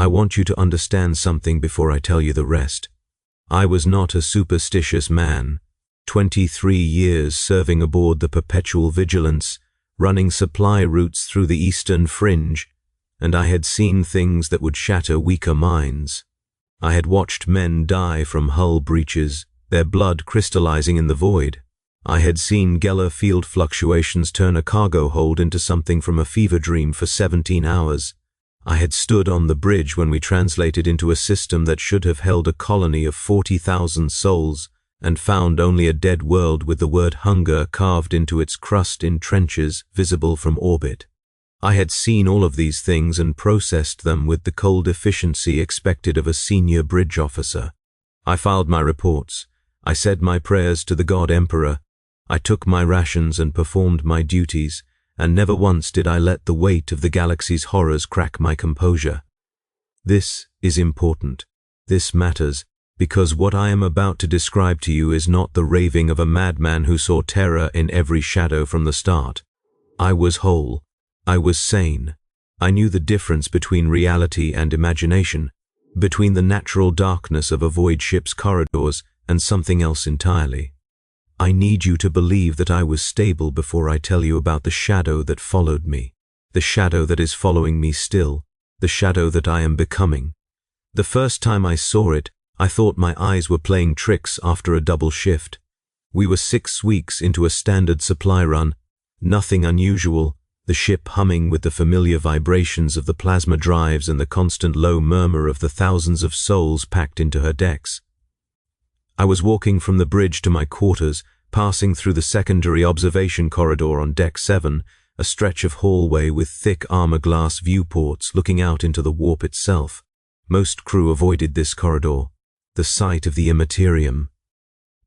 I want you to understand something before I tell you the rest. I was not a superstitious man. 23 years serving aboard the Perpetual Vigilance, running supply routes through the Eastern Fringe, and I had seen things that would shatter weaker minds. I had watched men die from hull breaches, their blood crystallizing in the void. I had seen Geller field fluctuations turn a cargo hold into something from a fever dream for 17 hours. I had stood on the bridge when we translated into a system that should have held a colony of 40,000 souls, and found only a dead world with the word hunger carved into its crust in trenches visible from orbit. I had seen all of these things and processed them with the cold efficiency expected of a senior bridge officer. I filed my reports. I said my prayers to the God Emperor. I took my rations and performed my duties, and never once did I let the weight of the galaxy's horrors crack my composure. This is important. This matters, because what I am about to describe to you is not the raving of a madman who saw terror in every shadow from the start. I was whole. I was sane. I knew the difference between reality and imagination, between the natural darkness of a void ship's corridors and something else entirely. I need you to believe that I was stable before I tell you about the shadow that followed me, the shadow that is following me still, the shadow that I am becoming. The first time I saw it, I thought my eyes were playing tricks after a double shift. We were 6 weeks into a standard supply run, nothing unusual, the ship humming with the familiar vibrations of the plasma drives and the constant low murmur of the thousands of souls packed into her decks. I was walking from the bridge to my quarters, passing through the secondary observation corridor on Deck 7, a stretch of hallway with thick armor-glass viewports looking out into the warp itself. Most crew avoided this corridor, the site of the Imperium.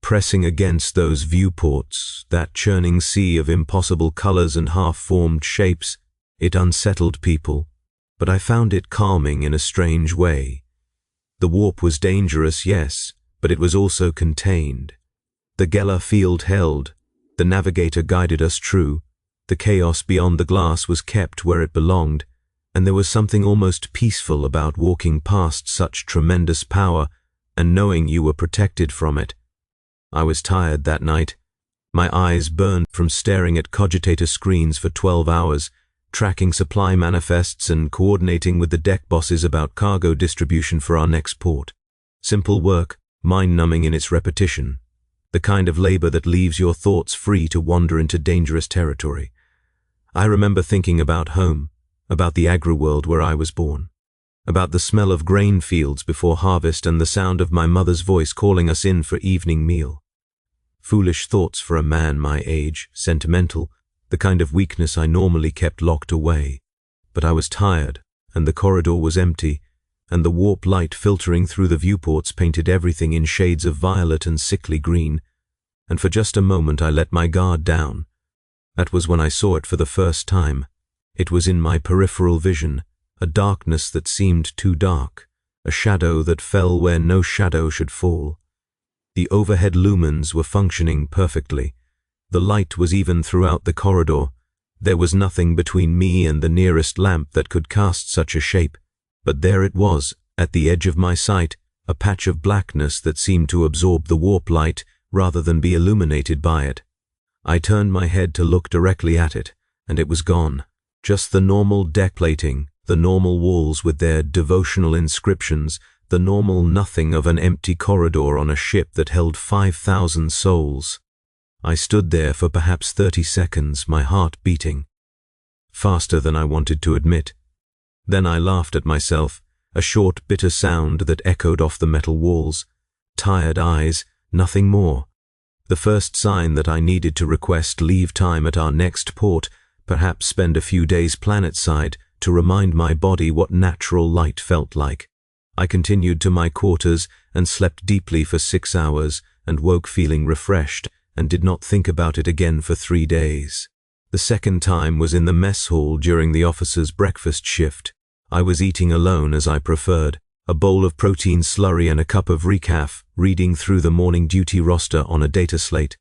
Pressing against those viewports, that churning sea of impossible colors and half-formed shapes, it unsettled people, but I found it calming in a strange way. The warp was dangerous, yes, but it was also contained. The Geller field held, the navigator guided us true, the chaos beyond the glass was kept where it belonged, and there was something almost peaceful about walking past such tremendous power and knowing you were protected from it. I was tired that night. My eyes burned from staring at cogitator screens for 12 hours, tracking supply manifests and coordinating with the deck bosses about cargo distribution for our next port. Simple work, mind-numbing in its repetition. The kind of labor that leaves your thoughts free to wander into dangerous territory. I remember thinking about home, about the agri-world where I was born, about the smell of grain fields before harvest and the sound of my mother's voice calling us in for evening meal. Foolish thoughts for a man my age, sentimental, the kind of weakness I normally kept locked away. But I was tired, and the corridor was empty, and the warp light filtering through the viewports painted everything in shades of violet and sickly green, and for just a moment I let my guard down. That was when I saw it for the first time. It was in my peripheral vision, a darkness that seemed too dark, a shadow that fell where no shadow should fall. The overhead lumens were functioning perfectly. The light was even throughout the corridor. There was nothing between me and the nearest lamp that could cast such a shape, but there it was, at the edge of my sight, a patch of blackness that seemed to absorb the warp light rather than be illuminated by it. I turned my head to look directly at it, and it was gone. Just the normal deck plating, the normal walls with their devotional inscriptions, the normal nothing of an empty corridor on a ship that held 5,000 souls. I stood there for perhaps 30 seconds, my heart beating, faster than I wanted to admit. Then I laughed at myself, a short, bitter sound that echoed off the metal walls. Tired eyes, nothing more. The first sign that I needed to request leave time at our next port, perhaps spend a few days planetside to remind my body what natural light felt like. I continued to my quarters and slept deeply for 6 hours and woke feeling refreshed and did not think about it again for 3 days. The second time was in the mess hall during the officers' breakfast shift. I was eating alone as I preferred, a bowl of protein slurry and a cup of recaf, reading through the morning duty roster on a data slate.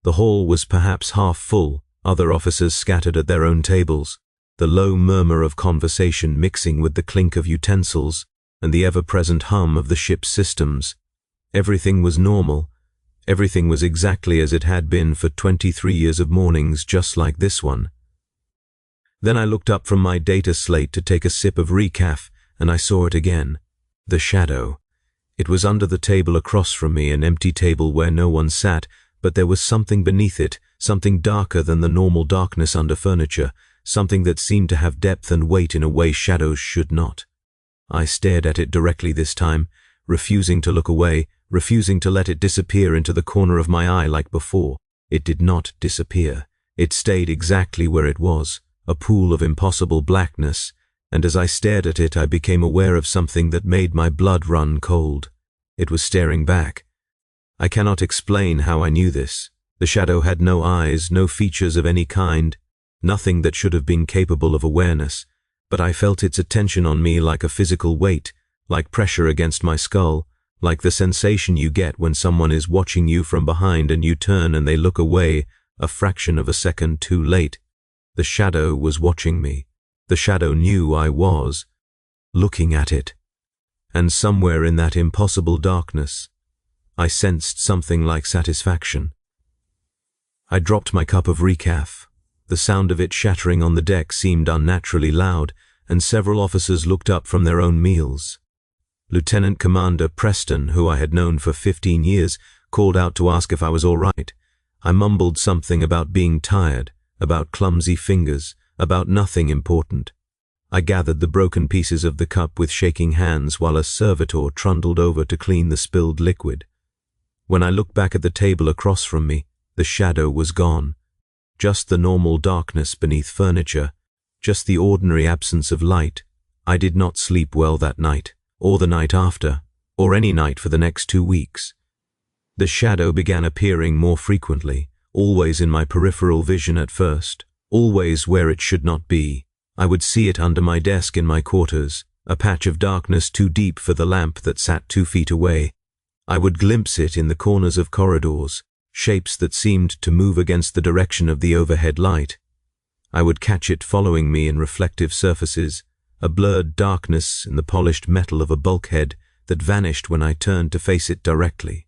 The hall was perhaps half full, other officers scattered at their own tables, the low murmur of conversation mixing with the clink of utensils, and the ever-present hum of the ship's systems. Everything was normal. Everything was exactly as it had been for 23 years of mornings just like this one. Then I looked up from my data slate to take a sip of recaf, and I saw it again. The shadow. It was under the table across from me, an empty table where no one sat, but there was something beneath it, something darker than the normal darkness under furniture, something that seemed to have depth and weight in a way shadows should not. I stared at it directly this time, refusing to look away, refusing to let it disappear into the corner of my eye like before. It did not disappear. It stayed exactly where it was, a pool of impossible blackness, and as I stared at it I became aware of something that made my blood run cold. It was staring back. I cannot explain how I knew this. The shadow had no eyes, no features of any kind, nothing that should have been capable of awareness, but I felt its attention on me like a physical weight, like pressure against my skull, like the sensation you get when someone is watching you from behind and you turn and they look away a fraction of a second too late. The shadow was watching me. The shadow knew I was looking at it. And somewhere in that impossible darkness, I sensed something like satisfaction. I dropped my cup of recaf. The sound of it shattering on the deck seemed unnaturally loud, and several officers looked up from their own meals. Lieutenant Commander Preston, who I had known for 15 years, called out to ask if I was all right. I mumbled something about being tired, about clumsy fingers, about nothing important. I gathered the broken pieces of the cup with shaking hands while a servitor trundled over to clean the spilled liquid. When I looked back at the table across from me, the shadow was gone. Just the normal darkness beneath furniture, just the ordinary absence of light. I did not sleep well that night, or the night after, or any night for the next 2 weeks. The shadow began appearing more frequently, always in my peripheral vision at first, always where it should not be. I would see it under my desk in my quarters, a patch of darkness too deep for the lamp that sat 2 feet away. I would glimpse it in the corners of corridors, shapes that seemed to move against the direction of the overhead light. I would catch it following me in reflective surfaces, a blurred darkness in the polished metal of a bulkhead that vanished when I turned to face it directly.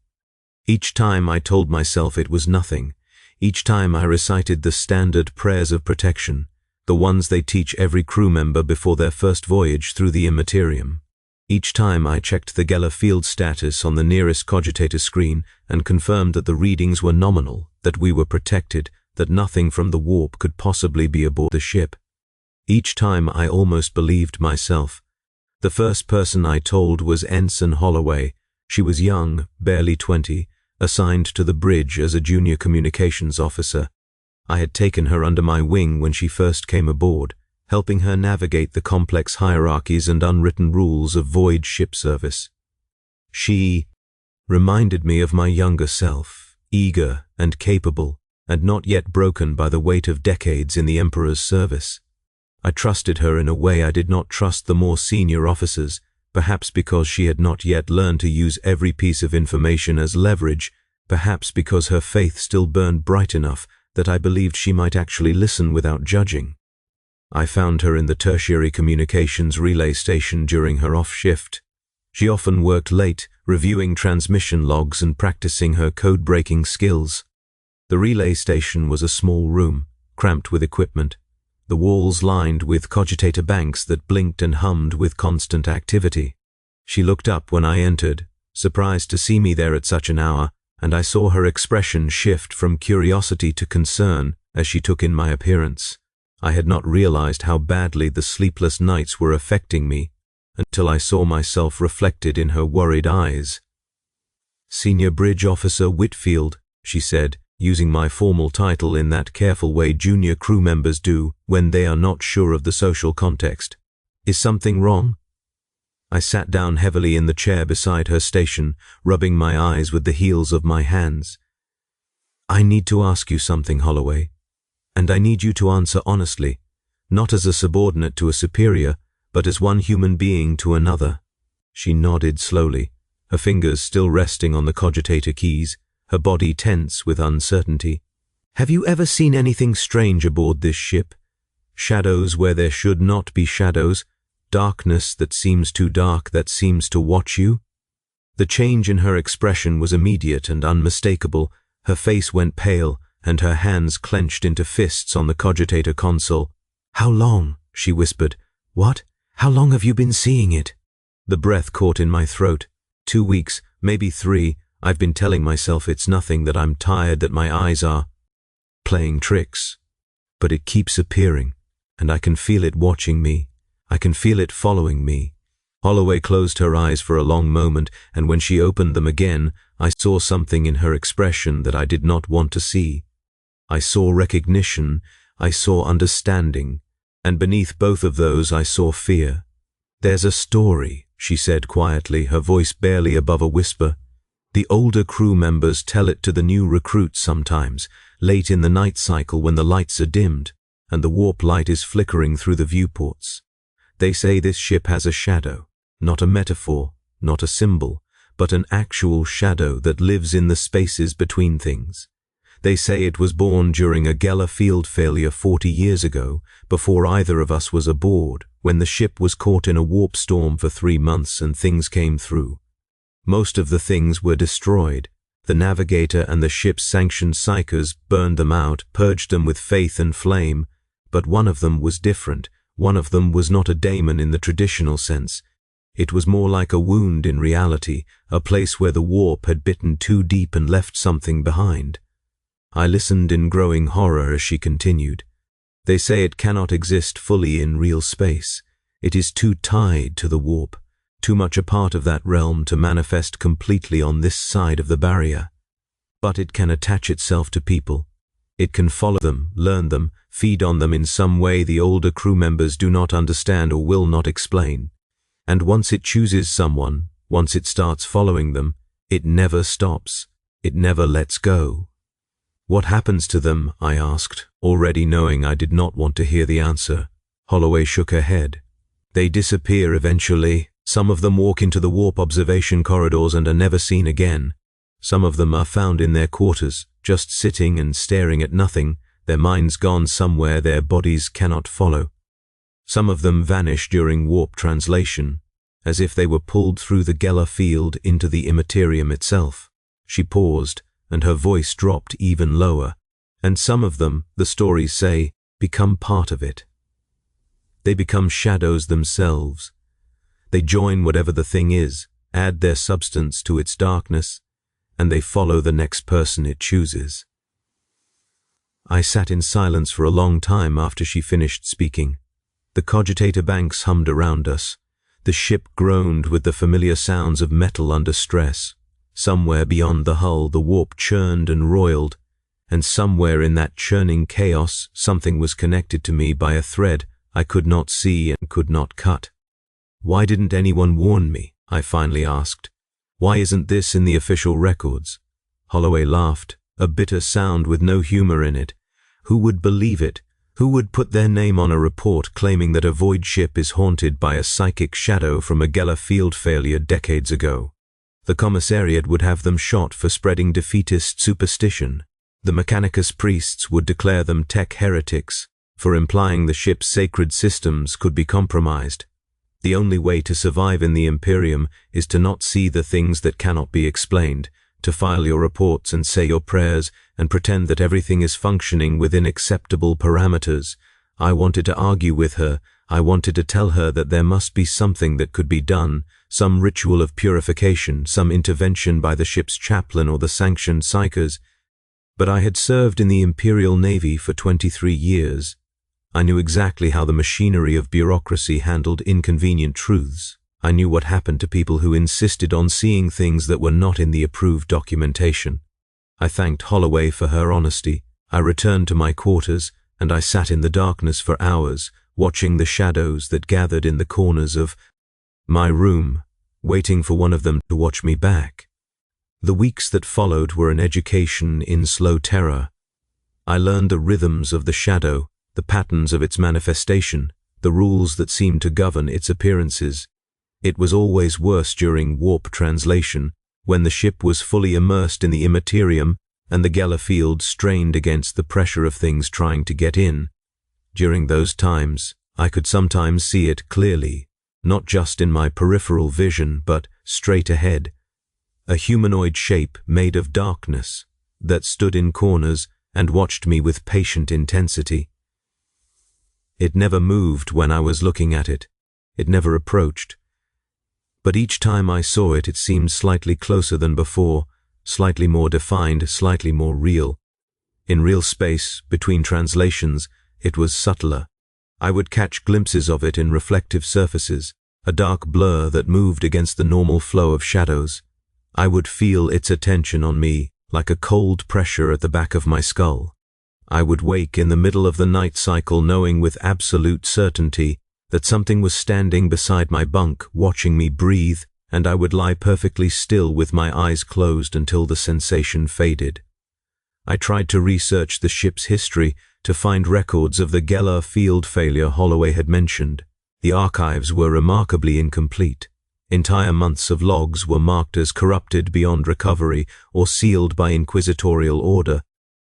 Each time I told myself it was nothing. Each time I recited the standard prayers of protection, the ones they teach every crew member before their first voyage through the Imperium. Each time I checked the Geller field status on the nearest cogitator screen and confirmed that the readings were nominal, that we were protected, that nothing from the warp could possibly be aboard the ship. Each time I almost believed myself. The first person I told was Ensign Holloway. She was young, barely 20, assigned to the bridge as a junior communications officer. I had taken her under my wing when she first came aboard, helping her navigate the complex hierarchies and unwritten rules of voyage ship service. She reminded me of my younger self, eager and capable, and not yet broken by the weight of decades in the Emperor's service. I trusted her in a way I did not trust the more senior officers, perhaps because she had not yet learned to use every piece of information as leverage, perhaps because her faith still burned bright enough that I believed she might actually listen without judging. I found her in the tertiary communications relay station during her off-shift. She often worked late, reviewing transmission logs and practicing her code-breaking skills. The relay station was a small room, cramped with equipment, the walls lined with cogitator banks that blinked and hummed with constant activity. She looked up when I entered, surprised to see me there at such an hour, and I saw her expression shift from curiosity to concern as she took in my appearance. I had not realized how badly the sleepless nights were affecting me until I saw myself reflected in her worried eyes. "Senior Bridge Officer Whitfield," she said, using my formal title in that careful way junior crew members do when they are not sure of the social context. "Is something wrong?" I sat down heavily in the chair beside her station, rubbing my eyes with the heels of my hands. "I need to ask you something, Holloway, and I need you to answer honestly, not as a subordinate to a superior, but as one human being to another." She nodded slowly, her fingers still resting on the cogitator keys, her body tense with uncertainty. "Have you ever seen anything strange aboard this ship? Shadows where there should not be shadows, Darkness that seems too dark, that seems to watch you? The change in her expression was immediate and unmistakable. Her face went pale, and her hands clenched into fists on the cogitator console. "How long?" she whispered. "What? How long have you been seeing it?" The breath caught in my throat. 2 weeks, maybe 3. I've been telling myself it's nothing, that I'm tired, that my eyes are playing tricks. But it keeps appearing, and I can feel it watching me. I can feel it following me. Holloway closed her eyes for a long moment, and when she opened them again, I saw something in her expression that I did not want to see. I saw recognition, I saw understanding, and beneath both of those I saw fear. "There's a story," she said quietly, her voice barely above a whisper. "The older crew members tell it to the new recruits sometimes, late in the night cycle when the lights are dimmed, and the warp light is flickering through the viewports. They say this ship has a shadow. Not a metaphor, not a symbol, but an actual shadow that lives in the spaces between things. They say it was born during a Geller field failure 40 years ago, before either of us was aboard, when the ship was caught in a warp storm for 3 months and things came through. Most of the things were destroyed. The navigator and the ship's sanctioned psychers burned them out, purged them with faith and flame, but one of them was different. One of them was not a daemon in the traditional sense. It was more like a wound in reality, a place where the warp had bitten too deep and left something behind. I listened in growing horror as she continued. They say it cannot exist fully in real space. It is too tied to the warp, too much a part of that realm to manifest completely on this side of the barrier. But it can attach itself to people. It can follow them, learn them, feed on them in some way the older crew members do not understand or will not explain. And once it chooses someone, once it starts following them, it never stops. It never lets go. "What happens to them?" I asked, already knowing I did not want to hear the answer. Holloway shook her head. "They disappear eventually. Some of them walk into the warp observation corridors and are never seen again. Some of them are found in their quarters, just sitting and staring at nothing, their minds gone somewhere their bodies cannot follow. Some of them vanish during warp translation, as if they were pulled through the Geller field into the Imperium itself." She paused, and her voice dropped even lower. "And some of them, the stories say, become part of it. They become shadows themselves. They join whatever the thing is, add their substance to its darkness, and they follow the next person it chooses." I sat in silence for a long time after she finished speaking. The cogitator banks hummed around us. The ship groaned with the familiar sounds of metal under stress. Somewhere beyond the hull the warp churned and roiled, and somewhere in that churning chaos something was connected to me by a thread I could not see and could not cut. "Why didn't anyone warn me?" I finally asked. "Why isn't this in the official records?" Holloway laughed, a bitter sound with no humor in it. "Who would believe it? Who would put their name on a report claiming that a void ship is haunted by a psychic shadow from a Geller field failure decades ago? The commissariat would have them shot for spreading defeatist superstition. The Mechanicus priests would declare them tech heretics for implying the ship's sacred systems could be compromised. The only way to survive in the Imperium is to not see the things that cannot be explained, to file your reports and say your prayers and pretend that everything is functioning within acceptable parameters. I wanted to argue with her. I wanted to tell her that there must be something that could be done, some ritual of purification, some intervention by the ship's chaplain or the sanctioned psychers. But I had served in the Imperial Navy for 23 years. I knew exactly how the machinery of bureaucracy handled inconvenient truths. I knew what happened to people who insisted on seeing things that were not in the approved documentation. I thanked Holloway for her honesty. I returned to my quarters, and I sat in the darkness for hours, watching the shadows that gathered in the corners of my room, waiting for one of them to watch me back. The weeks that followed were an education in slow terror. I learned the rhythms of the shadow, the patterns of its manifestation, the rules that seemed to govern its appearances. It was always worse during warp translation, when the ship was fully immersed in the Imperium and the Geller field strained against the pressure of things trying to get in. During those times, I could sometimes see it clearly, not just in my peripheral vision, but straight ahead. A humanoid shape made of darkness that stood in corners and watched me with patient intensity. It never moved when I was looking at it. It never approached. But each time I saw it, it seemed slightly closer than before, slightly more defined, slightly more real. In real space, between translations, it was subtler. I would catch glimpses of it in reflective surfaces, a dark blur that moved against the normal flow of shadows. I would feel its attention on me, like a cold pressure at the back of my skull. I would wake in the middle of the night cycle knowing with absolute certainty that something was standing beside my bunk, watching me breathe, and I would lie perfectly still with my eyes closed until the sensation faded. I tried to research the ship's history to find records of the Geller field failure Holloway had mentioned. The archives were remarkably incomplete. Entire months of logs were marked as corrupted beyond recovery or sealed by inquisitorial order.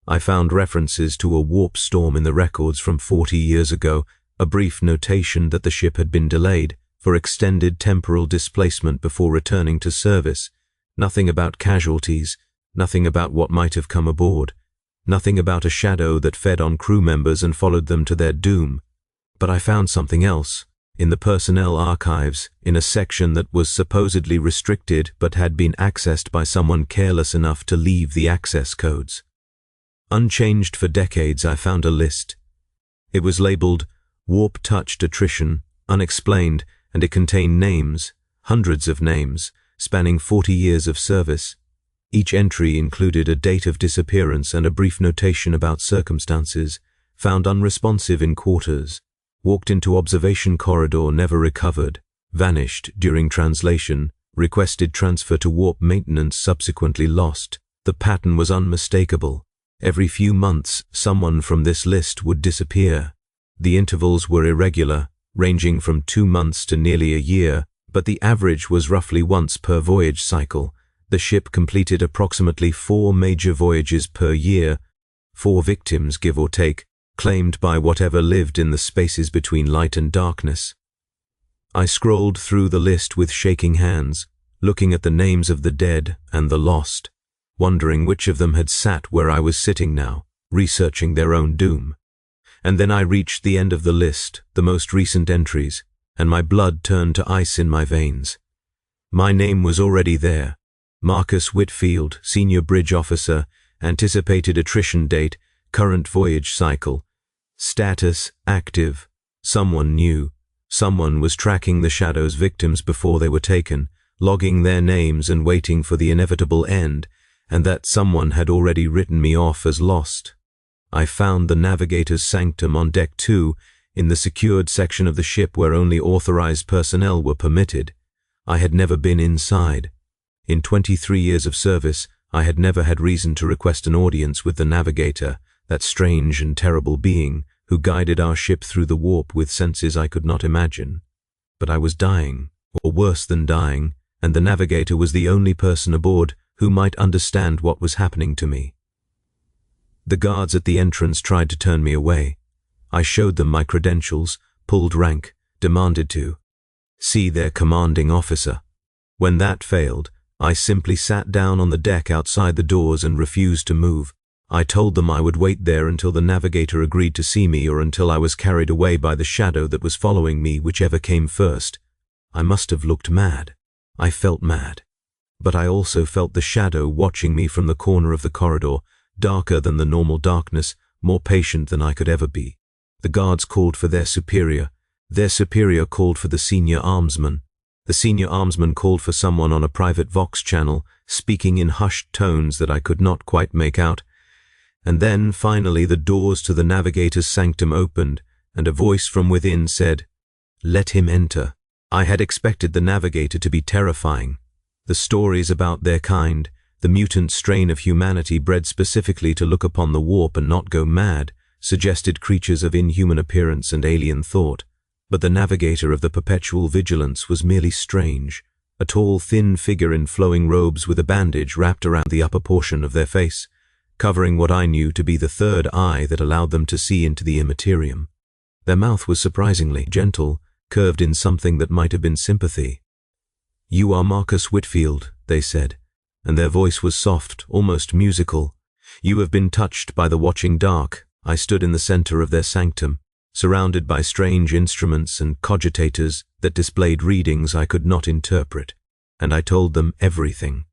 I found references to a warp storm in the records from 40 years ago, a brief notation that the ship had been delayed for extended temporal displacement before returning to service. Nothing about casualties, nothing about what might have come aboard, nothing about a shadow that fed on crew members and followed them to their doom. But I found something else. In the personnel archives, in a section that was supposedly restricted but had been accessed by someone careless enough to leave the access codes. Unchanged for decades, I found a list. It was labeled Warp-Touched Attrition, Unexplained, and it contained names, hundreds of names, spanning 40 years of service. Each entry included a date of disappearance and a brief notation about circumstances. Found unresponsive in quarters. Walked into observation corridor, never recovered. Vanished during translation. Requested transfer to warp maintenance, subsequently lost. The pattern was unmistakable. Every few months, someone from this list would disappear. The intervals were irregular, ranging from 2 months to nearly a year, but the average was roughly once per voyage cycle. The ship completed approximately 4 major voyages per year, 4 victims, give or take, claimed by whatever lived in the spaces between light and darkness. I scrolled through the list with shaking hands, looking at the names of the dead and the lost, wondering which of them had sat where I was sitting now, researching their own doom. And then I reached the end of the list, the most recent entries, and my blood turned to ice in my veins. My name was already there. Marcus Whitfield, Senior Bridge Officer, anticipated attrition date, current voyage cycle. Status, active. Someone knew. Someone was tracking the Shadow's victims before they were taken, logging their names and waiting for the inevitable end, and that someone had already written me off as lost. I found the navigator's sanctum on Deck 2, in the secured section of the ship where only authorized personnel were permitted. I had never been inside. In 23 years of service, I had never had reason to request an audience with the navigator, that strange and terrible being who guided our ship through the warp with senses I could not imagine. But I was dying, or worse than dying, and the navigator was the only person aboard who might understand what was happening to me. The guards at the entrance tried to turn me away. I showed them my credentials, pulled rank, demanded to see their commanding officer. When that failed, I simply sat down on the deck outside the doors and refused to move. I told them I would wait there until the navigator agreed to see me or until I was carried away by the shadow that was following me, whichever came first. I must have looked mad. I felt mad. But I also felt the shadow watching me from the corner of the corridor, darker than the normal darkness, more patient than I could ever be. The guards called for their superior. Their superior called for the senior armsman. The senior armsman called for someone on a private Vox channel, speaking in hushed tones that I could not quite make out. And then, finally, the doors to the navigator's sanctum opened, and a voice from within said, "Let him enter." I had expected the navigator to be terrifying. The stories about their kind, the mutant strain of humanity bred specifically to look upon the warp and not go mad, suggested creatures of inhuman appearance and alien thought. But the navigator of the Perpetual Vigilance was merely strange, a tall, thin figure in flowing robes with a bandage wrapped around the upper portion of their face, covering what I knew to be the third eye that allowed them to see into the Imperium. Their mouth was surprisingly gentle, curved in something that might have been sympathy. "You are Marcus Whitfield," they said, and their voice was soft, almost musical. "You have been touched by the watching dark." I stood in the center of their sanctum, surrounded by strange instruments and cogitators that displayed readings I could not interpret, and I told them everything.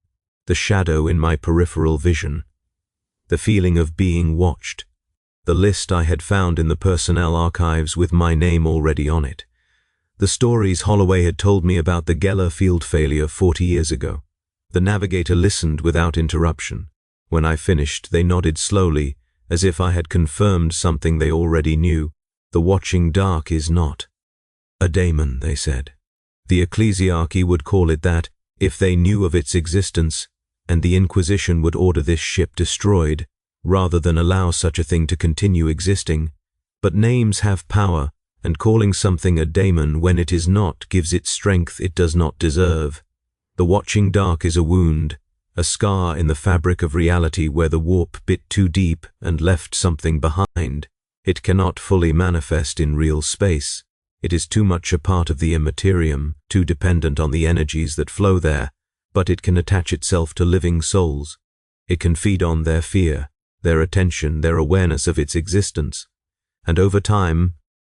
The shadow in my peripheral vision, the feeling of being watched, the list I had found in the personnel archives with my name already on it, the stories Holloway had told me about the Geller field failure 40 years ago. The navigator listened without interruption. When I finished, they nodded slowly, as if I had confirmed something they already knew. "The watching dark is not a daemon," they said. "The ecclesiarchy would call it that if they knew of its existence, and the Inquisition would order this ship destroyed, rather than allow such a thing to continue existing. But names have power, and calling something a daemon when it is not gives it strength it does not deserve. The watching dark is a wound, a scar in the fabric of reality where the warp bit too deep and left something behind. It cannot fully manifest in real space. It is too much a part of the Imperium, too dependent on the energies that flow there, but it can attach itself to living souls. It can feed on their fear, their attention, their awareness of its existence. And over time,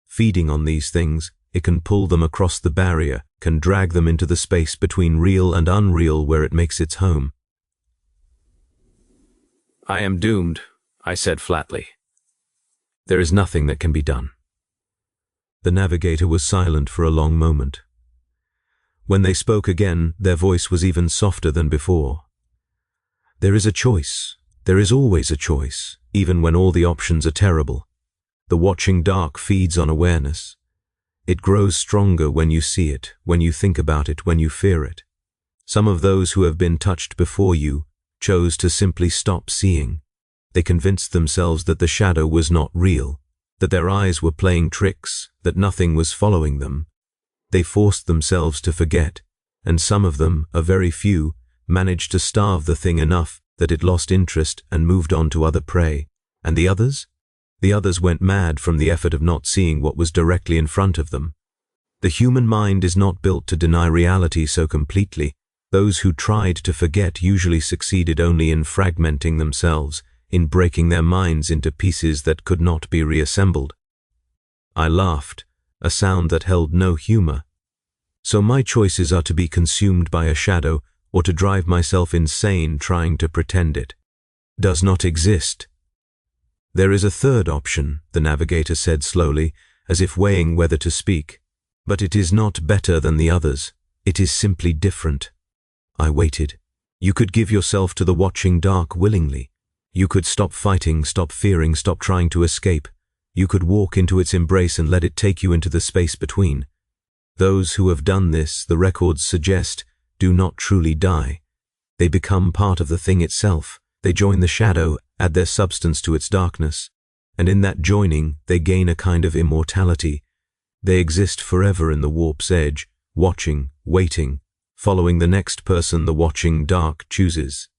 feeding on these things, it can pull them across the barrier, can drag them into the space between real and unreal where it makes its home." "I am doomed," I said flatly. "There is nothing that can be done." The navigator was silent for a long moment. When they spoke again, their voice was even softer than before. "There is a choice. There is always a choice, even when all the options are terrible. The watching dark feeds on awareness. It grows stronger when you see it, when you think about it, when you fear it. Some of those who have been touched before you chose to simply stop seeing. They convinced themselves that the shadow was not real, that their eyes were playing tricks, that nothing was following them. They forced themselves to forget, and some of them, a very few, managed to starve the thing enough that it lost interest and moved on to other prey. And the others? The others went mad from the effort of not seeing what was directly in front of them. The human mind is not built to deny reality so completely. Those who tried to forget usually succeeded only in fragmenting themselves, in breaking their minds into pieces that could not be reassembled. I laughed, a sound that held no humor. So my choices are to be consumed by a shadow, or to drive myself insane trying to pretend it does not exist. There is a third option, the navigator said slowly, as if weighing whether to speak. But it is not better than the others. It is simply different. I waited. You could give yourself to the watching dark willingly. You could stop fighting, stop fearing, stop trying to escape. You could walk into its embrace and let it take you into the space between. Those who have done this, the records suggest, do not truly die. They become part of the thing itself. They join the shadow, add their substance to its darkness, and in that joining they gain a kind of immortality. They exist forever in the warp's edge, watching, waiting, following the next person the watching dark chooses.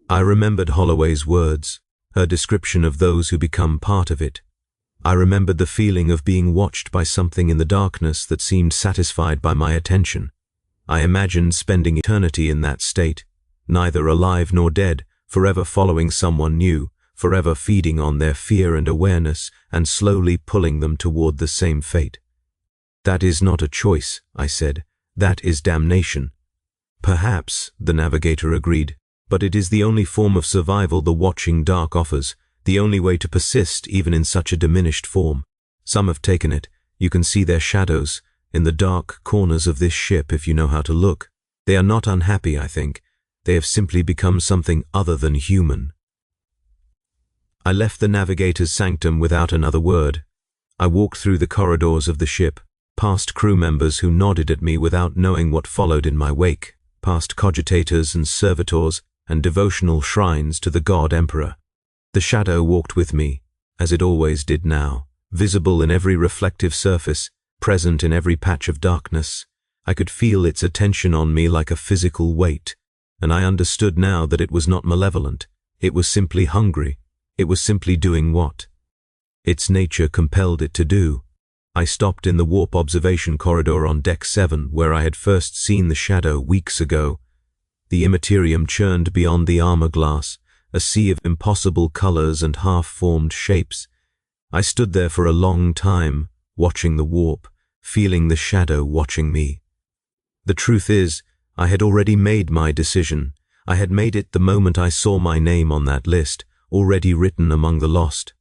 I remembered Holloway's words, her description of those who become part of it. I remembered the feeling of being watched by something in the darkness that seemed satisfied by my attention. I imagined spending eternity in that state, neither alive nor dead, forever following someone new, forever feeding on their fear and awareness, and slowly pulling them toward the same fate. That is not a choice, I said. That is damnation. Perhaps, the navigator agreed, but it is the only form of survival the watching dark offers, the only way to persist even in such a diminished form. Some have taken it. You can see their shadows in the dark corners of this ship if you know how to look. They are not unhappy, I think. They have simply become something other than human. I left the navigator's sanctum without another word. I walked through the corridors of the ship, past crew members who nodded at me without knowing what followed in my wake, past cogitators and servitors and devotional shrines to the god emperor. The shadow walked with me, as it always did now, visible in every reflective surface, present in every patch of darkness. I could feel its attention on me like a physical weight, and I understood now that it was not malevolent. It was simply hungry. It was simply doing what its nature compelled it to do. I stopped in the warp observation corridor on Deck 7, where I had first seen the shadow weeks ago. The Imperium churned beyond the armor glass, a sea of impossible colors and half-formed shapes. I stood there for a long time, watching the warp, feeling the shadow watching me. The truth is, I had already made my decision. I had made it the moment I saw my name on that list, already written among the lost.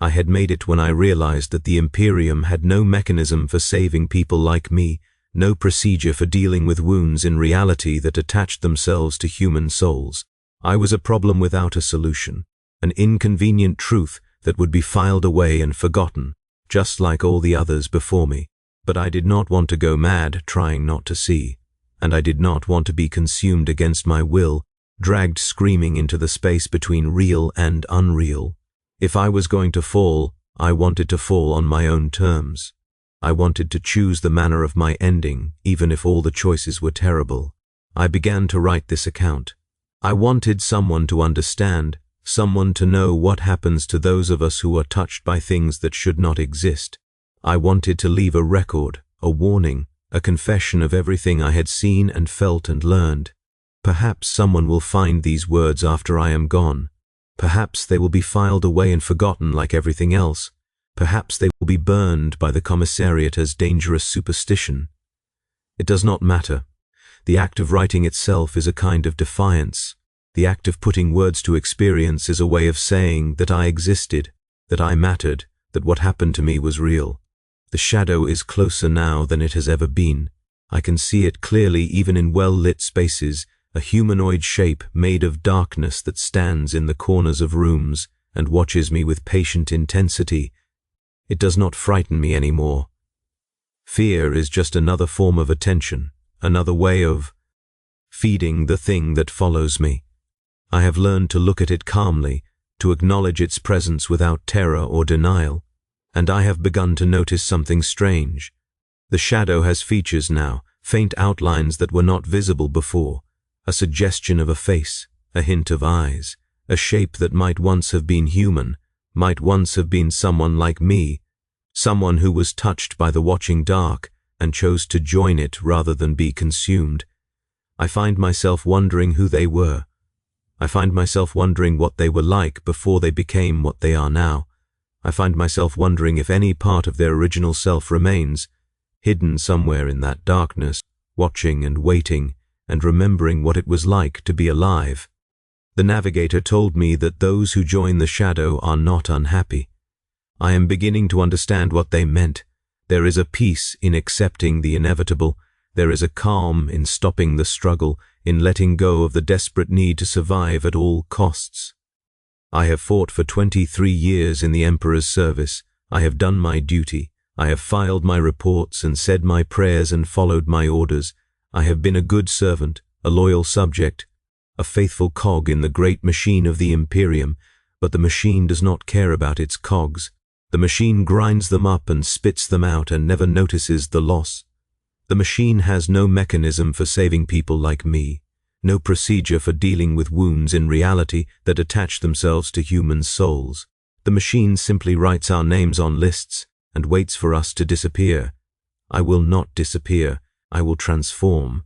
I had made it when I realized that the Imperium had no mechanism for saving people like me, no procedure for dealing with wounds in reality that attached themselves to human souls. I was a problem without a solution, an inconvenient truth that would be filed away and forgotten, just like all the others before me. But I did not want to go mad trying not to see, and I did not want to be consumed against my will, dragged screaming into the space between real and unreal. If I was going to fall, I wanted to fall on my own terms. I wanted to choose the manner of my ending, even if all the choices were terrible. I began to write this account. I wanted someone to understand, someone to know what happens to those of us who are touched by things that should not exist. I wanted to leave a record, a warning, a confession of everything I had seen and felt and learned. Perhaps someone will find these words after I am gone. Perhaps they will be filed away and forgotten like everything else. Perhaps they will be burned by the commissariat as dangerous superstition. It does not matter. The act of writing itself is a kind of defiance. The act of putting words to experience is a way of saying that I existed, that I mattered, that what happened to me was real. The shadow is closer now than it has ever been. I can see it clearly even in well-lit spaces, a humanoid shape made of darkness that stands in the corners of rooms and watches me with patient intensity. It does not frighten me anymore. Fear is just another form of attention, another way of feeding the thing that follows me. I have learned to look at it calmly, to acknowledge its presence without terror or denial, and I have begun to notice something strange. The shadow has features now, faint outlines that were not visible before, a suggestion of a face, a hint of eyes, a shape that might once have been human, might once have been someone like me, someone who was touched by the watching dark and chose to join it rather than be consumed. I find myself wondering who they were. I find myself wondering what they were like before they became what they are now. I find myself wondering if any part of their original self remains, hidden somewhere in that darkness, watching and waiting, and remembering what it was like to be alive. The navigator told me that those who join the shadow are not unhappy. I am beginning to understand what they meant. There is a peace in accepting the inevitable. There is a calm in stopping the struggle, in letting go of the desperate need to survive at all costs. I have fought for 23 years in the Emperor's service. I have done my duty. I have filed my reports and said my prayers and followed my orders. I have been a good servant, a loyal subject, a faithful cog in the great machine of the Imperium, but the machine does not care about its cogs. The machine grinds them up and spits them out and never notices the loss. The machine has no mechanism for saving people like me, no procedure for dealing with wounds in reality that attach themselves to human souls. The machine simply writes our names on lists and waits for us to disappear. I will not disappear. I will transform.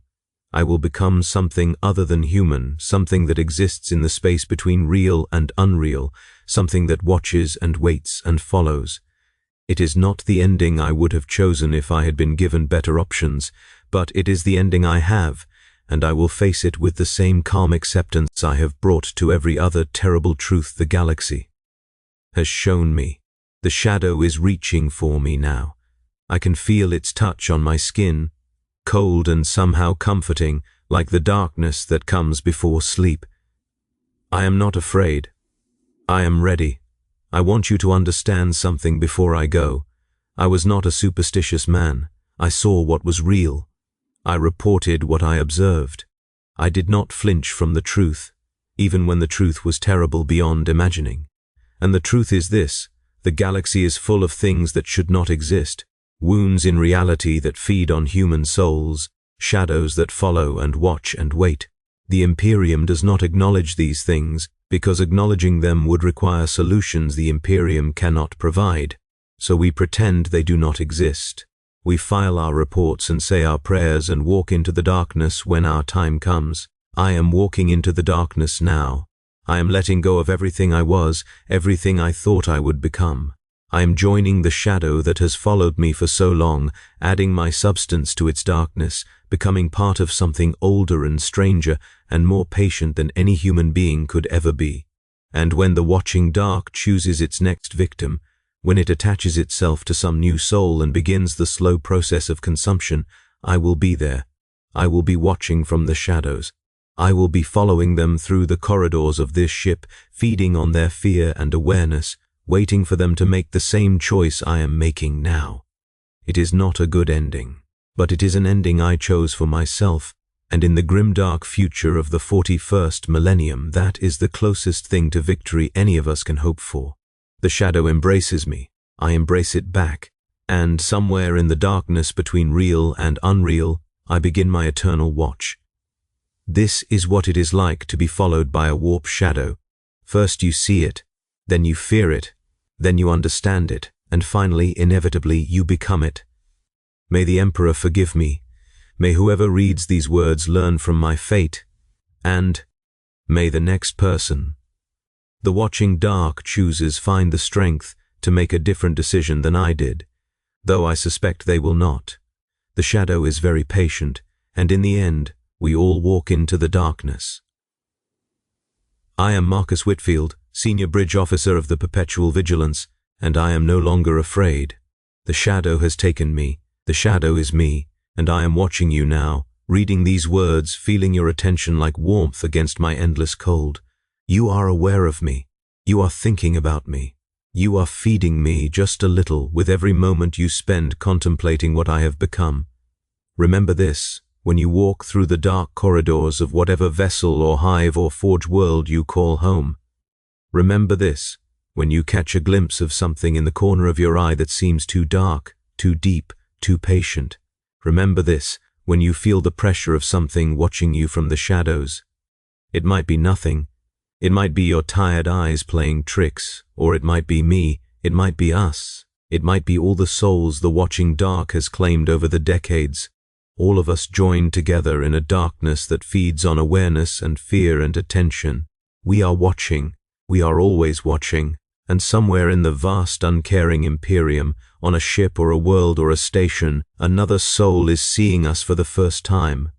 I will become something other than human, something that exists in the space between real and unreal, something that watches and waits and follows. It is not the ending I would have chosen if I had been given better options, but it is the ending I have, and I will face it with the same calm acceptance I have brought to every other terrible truth the galaxy has shown me. The shadow is reaching for me now. I can feel its touch on my skin, cold and somehow comforting, like the darkness that comes before sleep. I am not afraid. I am ready. I want you to understand something before I go. I was not a superstitious man. I saw what was real. I reported what I observed. I did not flinch from the truth, even when the truth was terrible beyond imagining. And the truth is this: the galaxy is full of things that should not exist, wounds in reality that feed on human souls, shadows that follow and watch and wait. The Imperium does not acknowledge these things, because acknowledging them would require solutions the Imperium cannot provide. So we pretend they do not exist. We file our reports and say our prayers and walk into the darkness when our time comes. I am walking into the darkness now. I am letting go of everything I was, everything I thought I would become. I am joining the shadow that has followed me for so long, adding my substance to its darkness, becoming part of something older and stranger and more patient than any human being could ever be. And when the watching dark chooses its next victim, when it attaches itself to some new soul and begins the slow process of consumption, I will be there. I will be watching from the shadows. I will be following them through the corridors of this ship, feeding on their fear and awareness, waiting for them to make the same choice I am making now. It is not a good ending, but it is an ending I chose for myself, and in the grimdark future of the 41st millennium, that is the closest thing to victory any of us can hope for. The shadow embraces me, I embrace it back, and somewhere in the darkness between real and unreal, I begin my eternal watch. This is what it is like to be followed by a warp shadow. First you see it, then you fear it, then you understand it, and finally, inevitably, you become it. May the Emperor forgive me. May whoever reads these words learn from my fate, and may the next person. The watching dark choosers find the strength to make a different decision than I did, though I suspect they will not. The shadow is very patient, and in the end, we all walk into the darkness. I am Marcus Whitfield, Senior Bridge Officer of the Perpetual Vigilance, and I am no longer afraid. The shadow has taken me, the shadow is me, and I am watching you now, reading these words, feeling your attention like warmth against my endless cold. You are aware of me. You are thinking about me. You are feeding me just a little with every moment you spend contemplating what I have become. Remember this, when you walk through the dark corridors of whatever vessel or hive or forge world you call home. Remember this, when you catch a glimpse of something in the corner of your eye that seems too dark, too deep, too patient. Remember this, when you feel the pressure of something watching you from the shadows. It might be nothing. It might be your tired eyes playing tricks, or it might be me, it might be us. It might be all the souls the watching dark has claimed over the decades. All of us joined together in a darkness that feeds on awareness and fear and attention. We are watching. We are always watching. And somewhere in the vast uncaring Imperium, on a ship or a world or a station, another soul is seeing us for the first time.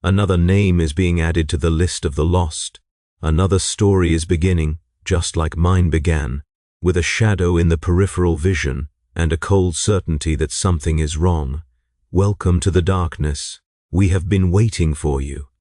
Another name is being added to the list of the lost. Another story is beginning, just like mine began, with a shadow in the peripheral vision and a cold certainty that something is wrong. Welcome to the darkness. We have been waiting for you.